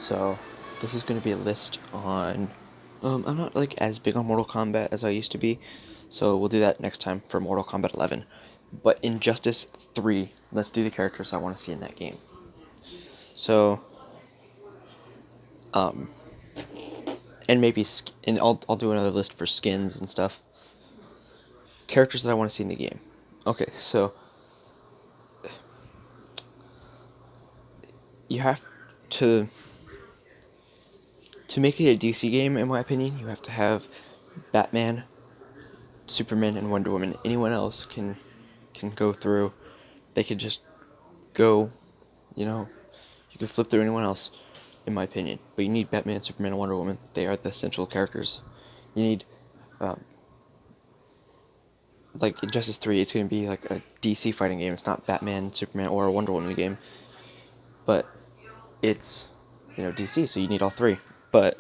So this is going to be a list on. I'm not like as big on Mortal Kombat as I used to be, so we'll do that next time for Mortal Kombat 11. But Injustice 3, let's do the characters I want to see in that game. So, um, and maybe and I'll do another list for skins and stuff. Characters that I want to see in the game. Okay, so you have to make it a DC game, in my opinion. You have to have Batman, Superman, and Wonder Woman. Anyone else can go through. They could just go, you know, you could flip through anyone else, in my opinion. But you need Batman, Superman, and Wonder Woman. They are the essential characters. You need, um, like Injustice 3, it's going to be like a DC fighting game. It's not Batman, Superman, or a Wonder Woman game. But it's, DC, so you need all three. But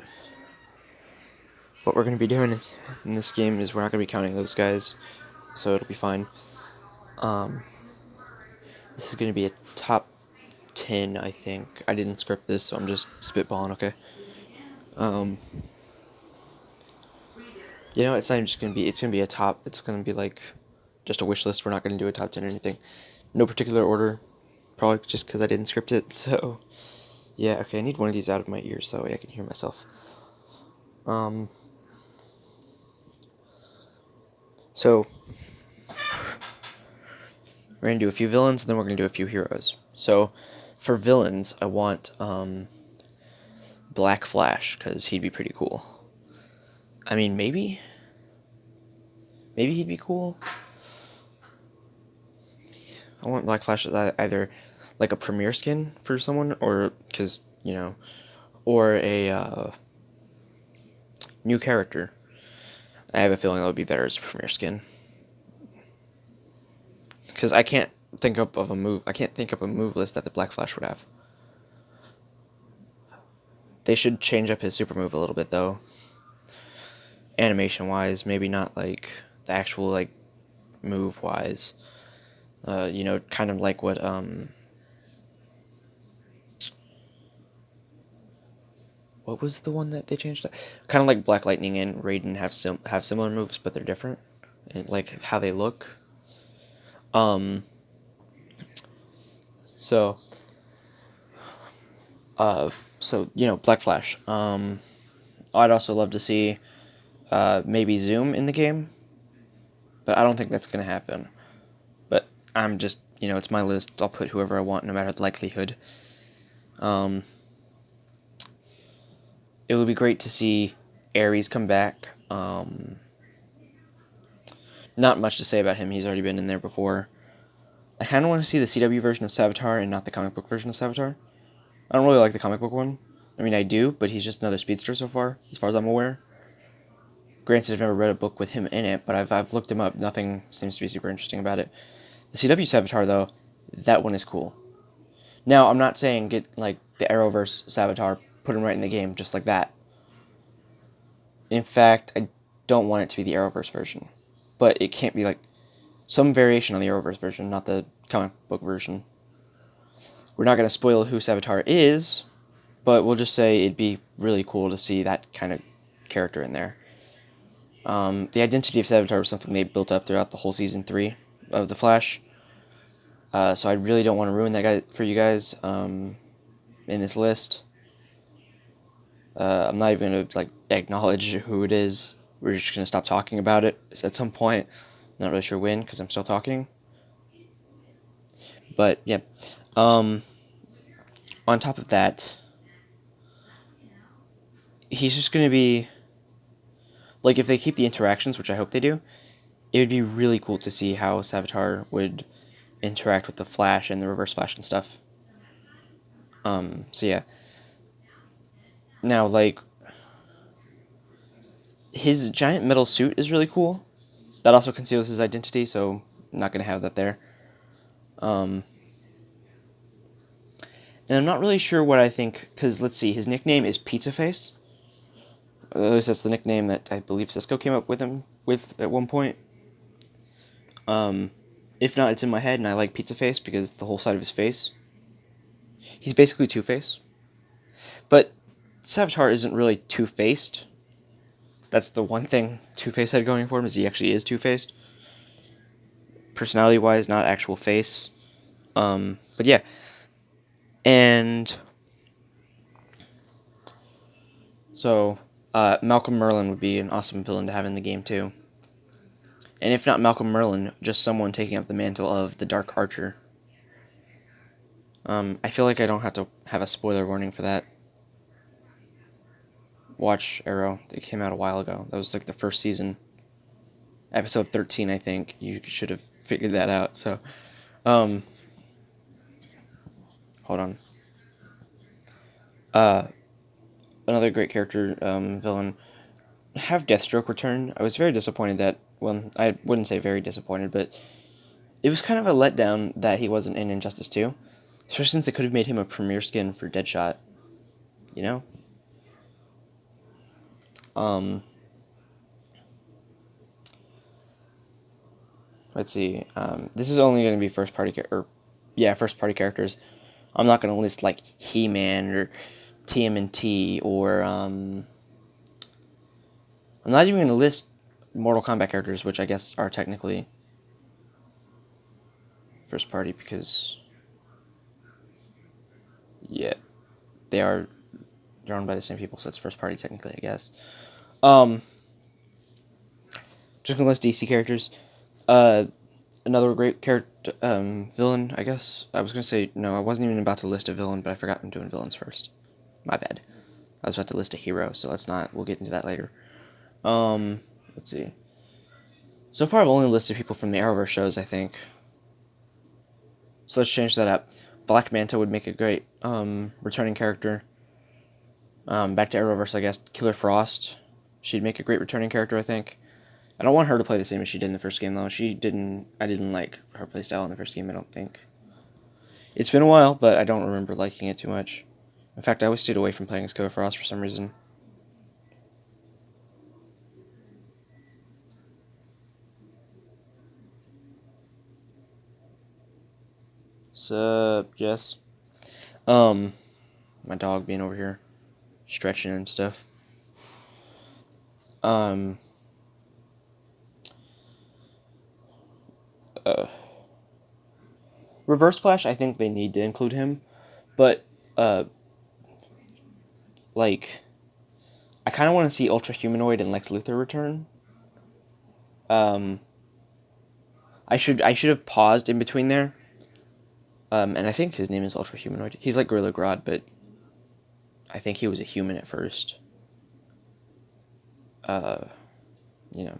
what we're going to be doing in this game is we're not going to be counting those guys, so it'll be fine. This is going to be a top 10, I think. I didn't script this, so I'm just spitballing, okay? It's not even just going to be, it's going to be it's going to be like just a wish list. We're not going to do a top 10 or anything. No particular order, probably just because I didn't script it, so, yeah, okay, I need one of these out of my ears, so that way I can hear myself. So, we're going to do a few villains, and then we're going to do a few heroes. So, for villains, I want, Black Flash, because he'd be pretty cool. I mean, maybe he'd be cool. I want Black Flash as either like a premier skin for someone, or because or a new character. I have a feeling that would be better as a premier skin, because I can't think up of a move. I can't think up a move list that the Black Flash would have. They should change up his super move a little bit though. Animation wise, maybe not like the actual like move wise. Kind of like what what was the one that they changed? Kind of like Black Lightning and Raiden have similar moves, but they're different, and like how they look. Um. So. Black Flash. I'd also love to see, maybe Zoom in the game, but I don't think that's gonna happen. But I'm just, it's my list. I'll put whoever I want, no matter the likelihood. It would be great to see Ares come back. Not much to say about him. He's already been in there before. I kind of want to see the CW version of Savitar and not the comic book version of Savitar. I don't really like the comic book one. I mean, I do, but he's just another speedster so far, as I'm aware. Granted, I've never read a book with him in it, but I've looked him up. Nothing seems to be super interesting about it. The CW Savitar, though, that one is cool. Now, I'm not saying get, like, the Arrowverse Savitar, put him right in the game, just like that. In fact, I don't want it to be the Arrowverse version. But it can't be, like, some variation on the Arrowverse version, not the comic book version. We're not going to spoil who Savitar is, but we'll just say it'd be really cool to see that kind of character in there. The identity of Savitar was something they built up throughout the whole season 3 of The Flash. So I really don't want to ruin that guy for you guys in this list. I'm not even going to like acknowledge who it is. We're just going to stop talking about it at some point. Not really sure when, because I'm still talking. But, yeah. On top of that, he's just going to be... Like, if they keep the interactions, which I hope they do, it would be really cool to see how Savitar would interact with the Flash and the Reverse Flash and stuff. So yeah. Now, like, his giant metal suit is really cool. That also conceals his identity, so I'm not going to have that there. And I'm not really sure what I think, because, let's see, his nickname is Pizza Face. At least that's the nickname that I believe Cisco came up with him with at one point. If not, it's in my head, and I like Pizza Face because the whole side of his face. He's basically Two-Face. But Savitar isn't really two-faced. That's the one thing Two-Face had going for him, is he actually is two-faced. Personality-wise, not actual face. But yeah. And so, Malcolm Merlyn would be an awesome villain to have in the game, too. And if not Malcolm Merlyn, just someone taking up the mantle of the Dark Archer. I feel like I don't have to have a spoiler warning for that. Watch Arrow. It came out a while ago. That was like the first season. Episode 13, I think. You should have figured that out. So, hold on. Another great character, villain. Have Deathstroke return. I was very disappointed that, well, I wouldn't say very disappointed, but it was kind of a letdown that he wasn't in Injustice 2. Especially since they could have made him a premier skin for Deadshot. You know? Let's see. This is only going to be first-party characters. I'm not going to list, like, He-Man or TMNT or, I'm not even going to list Mortal Kombat characters, which I guess are technically first-party because, yeah, they're owned by the same people, so it's first-party technically, I guess. Just going to list DC characters. Another great character, villain, I guess. I was going to say, no, I wasn't even about to list a villain, but I forgot I'm doing villains first. My bad. I was about to list a hero, so we'll get into that later. Let's see. So far I've only listed people from the Arrowverse shows, I think. So let's change that up. Black Manta would make a great, returning character. Back to Arrowverse, I guess. Killer Frost. She'd make a great returning character, I think. I don't want her to play the same as she did in the first game, though. I didn't like her playstyle in the first game, I don't think. It's been a while, but I don't remember liking it too much. In fact, I always stayed away from playing as Killer Frost for some reason. Sup, Jess? My dog being over here, stretching and stuff. Reverse Flash, I think they need to include him, but, like, I kind of want to see Ultra Humanoid and Lex Luthor return. I should have paused in between there. And I think his name is Ultra Humanoid. He's like Gorilla Grodd, but I think he was a human at first. You know.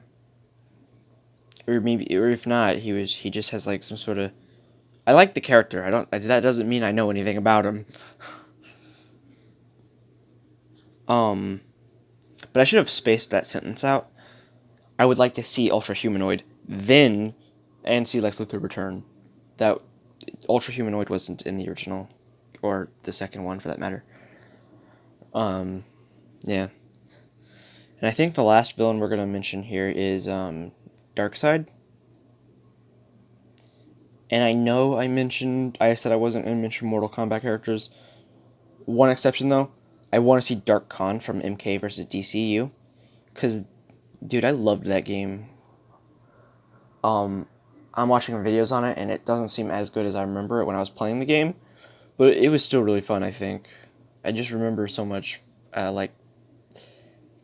Or if not, he just has like some sort of... I like the character. That doesn't mean I know anything about him. But I should have spaced that sentence out. I would like to see Ultra Humanoid, and see Lex Luthor return. That Ultra Humanoid wasn't in the original, or the second one for that matter. Yeah. And I think the last villain we're gonna mention here is Darkseid. And I know I said I wasn't gonna mention Mortal Kombat characters. One exception though, I want to see Dark Khan from MK versus DCU, because, dude, I loved that game. I'm watching videos on it, and it doesn't seem as good as I remember it when I was playing the game, but it was still really fun, I think. I just remember so much,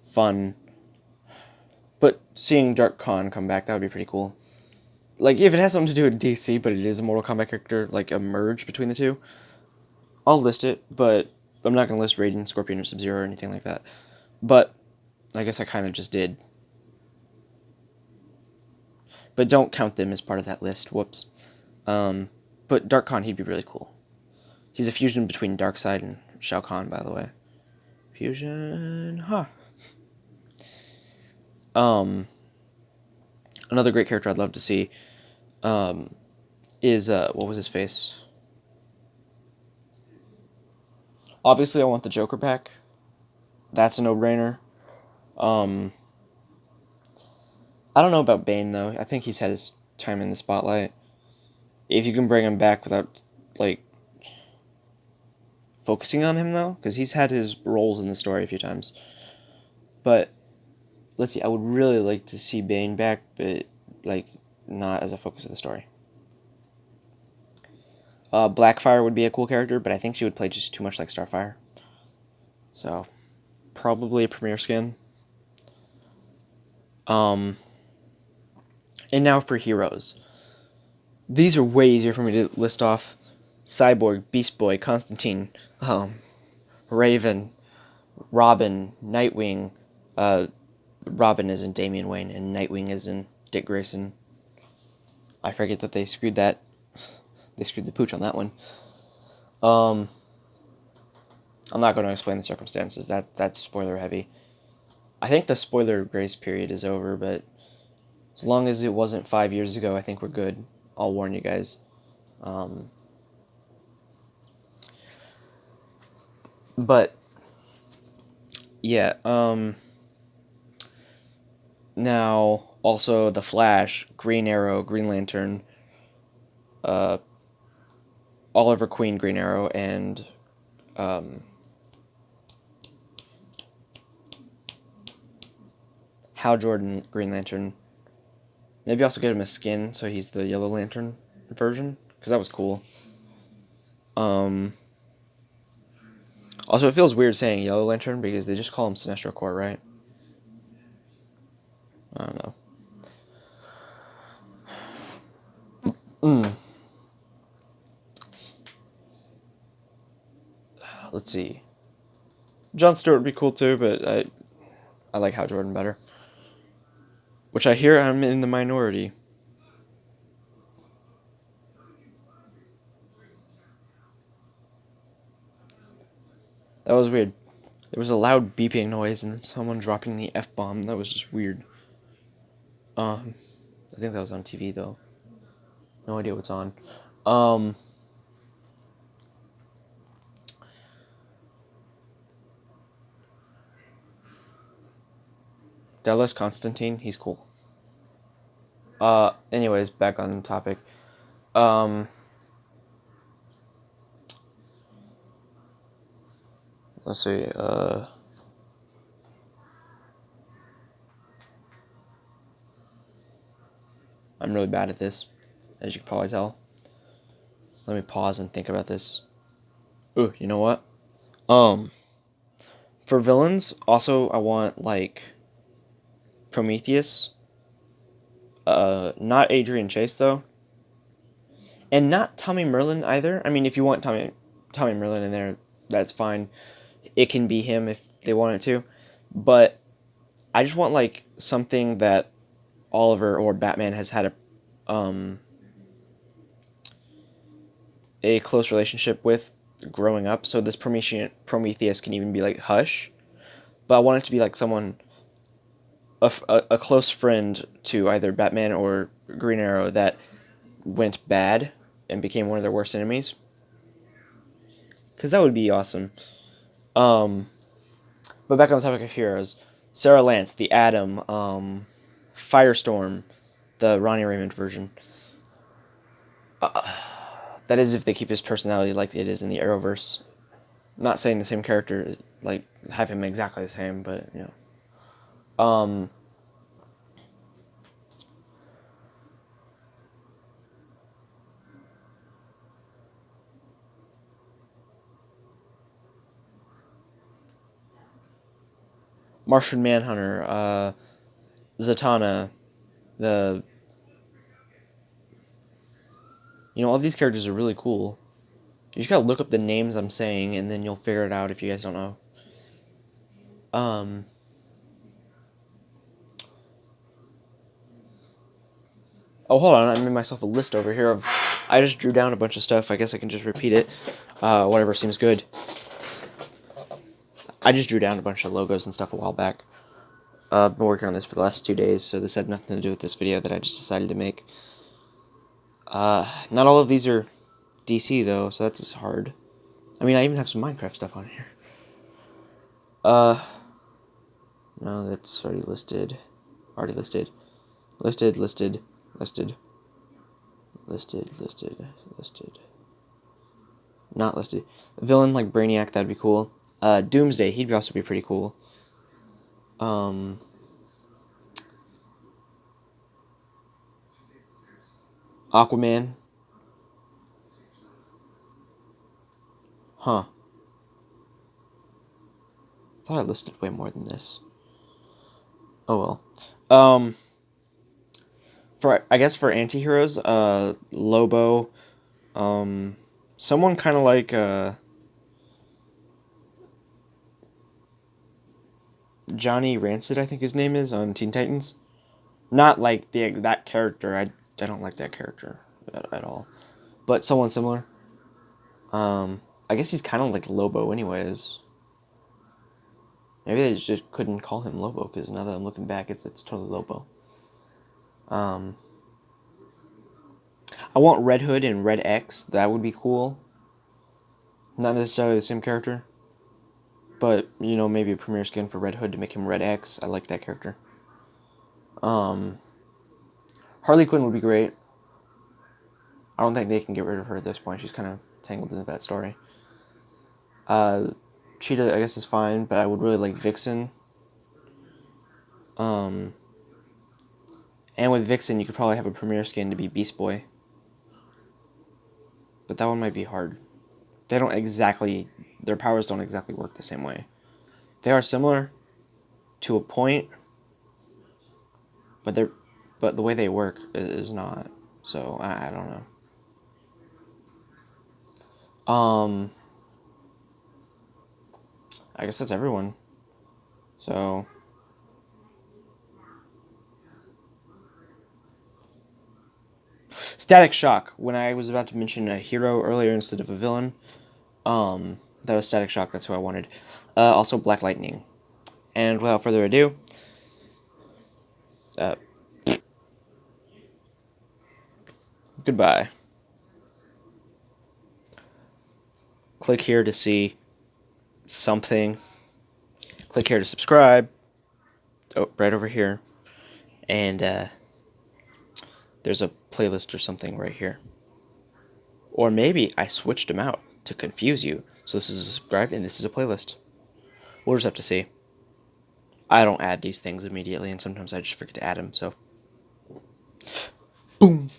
fun. But seeing Dark Khan come back, that would be pretty cool. Like, if it has something to do with DC, but it is a Mortal Kombat character, like a merge between the two, I'll list it, but I'm not going to list Raiden, Scorpion, or Sub-Zero or anything like that. But I guess I kind of just did. But don't count them as part of that list. Whoops. But Dark Khan, he'd be really cool. He's a fusion between Darkseid and Shao Kahn, by the way. Fusion, huh. Another great character I'd love to see is, what was his face? Obviously, I want the Joker back. That's a no-brainer. I don't know about Bane, though. I think he's had his time in the spotlight. If you can bring him back without, like, focusing on him, though, because he's had his roles in the story a few times. But, let's see, I would really like to see Bane back, but, like, not as a focus of the story. Blackfire would be a cool character, but I think she would play just too much like Starfire. So, probably a premiere skin. And now for heroes. These are way easier for me to list off. Cyborg, Beast Boy, Constantine, Raven, Robin, Nightwing. Robin is in Damian Wayne, and Nightwing is in Dick Grayson. I forget that they screwed that. They screwed the pooch on that one. I'm not going to explain the circumstances. That's spoiler heavy. I think the spoiler grace period is over, but as long as it wasn't 5 years ago, I think we're good. I'll warn you guys. But yeah. Now also the Flash, Green Arrow, Green Lantern, Oliver Queen, Green Arrow, and Hal Jordan, Green Lantern. Maybe also get him a skin so he's the Yellow Lantern version, because that was cool. Also, it feels weird saying Yellow Lantern because they just call him Sinestro Corps, right? I don't know. Let's see. Jon Stewart would be cool too, but I like Hal Jordan better. Which I hear I'm in the minority. That was weird. There was a loud beeping noise and then someone dropping the F-bomb. That was just weird. I think that was on TV though. No idea what's on. Dallas Constantine, he's cool. Anyways, back on topic. Let's see, I'm really bad at this, as you can probably tell. Let me pause and think about this. Ooh, you know what? For villains, also I want, like, Prometheus. Not Adrian Chase, though. And not Tommy Merlyn, either. I mean, if you want Tommy Merlyn in there, that's fine. It can be him if they want it to. But I just want, like, something that Oliver or Batman has had a close relationship with growing up. So this Prometheus can even be, like, Hush. But I want it to be, like, someone... A close friend to either Batman or Green Arrow that went bad and became one of their worst enemies. Because that would be awesome. But back on the topic of heroes, Sarah Lance, the Atom, Firestorm, the Ronnie Raymond version. That is if they keep his personality like it is in the Arrowverse. I'm not saying the same character, like, have him exactly the same, but, you know. Martian Manhunter, Zatanna, all these characters are really cool. You just gotta look up the names I'm saying, and then you'll figure it out if you guys don't know. Oh, hold on, I made myself a list over here of... I just drew down a bunch of stuff. I guess I can just repeat it. Whatever seems good. I just drew down a bunch of logos and stuff a while back. I've been working on this for the last 2 days, so this had nothing to do with this video that I just decided to make. Not all of these are DC, though, so that's just hard. I mean, I even have some Minecraft stuff on here. No, that's already listed. Listed. Not listed. Villain like Brainiac, that'd be cool. Doomsday, he'd also be pretty cool. Aquaman. Huh. Thought I listed way more than this. Oh well. I guess for antiheroes, Lobo, someone kind of like Johnny Rancid, I think his name is on Teen Titans. Not like that character. I don't like that character at all. But someone similar. I guess he's kind of like Lobo, anyways. Maybe they just couldn't call him Lobo because now that I'm looking back, it's totally Lobo. I want Red Hood and Red X. That would be cool. Not necessarily the same character, but maybe a premiere skin for Red Hood to make him Red X. I like that character. Harley Quinn would be great. I don't think they can get rid of her at this point. She's kind of tangled into that story. Cheetah, I guess, is fine, but I would really like Vixen. And with Vixen, you could probably have a premiere skin to be Beast Boy. But that one might be hard. Their powers don't exactly work the same way. They are similar to a point, but the way they work is not. So I don't know. I guess that's everyone. So Static Shock. When I was about to mention a hero earlier instead of a villain, that was Static Shock. That's who I wanted. Also Black Lightning. And without further ado, goodbye. Click here to see something. Click here to subscribe. Oh, right over here. And there's a playlist or something right here. Or maybe I switched them out to confuse you. So this is a subscribe and this is a playlist. We'll just have to see. I don't add these things immediately, and sometimes I just forget to add them, so. Boom!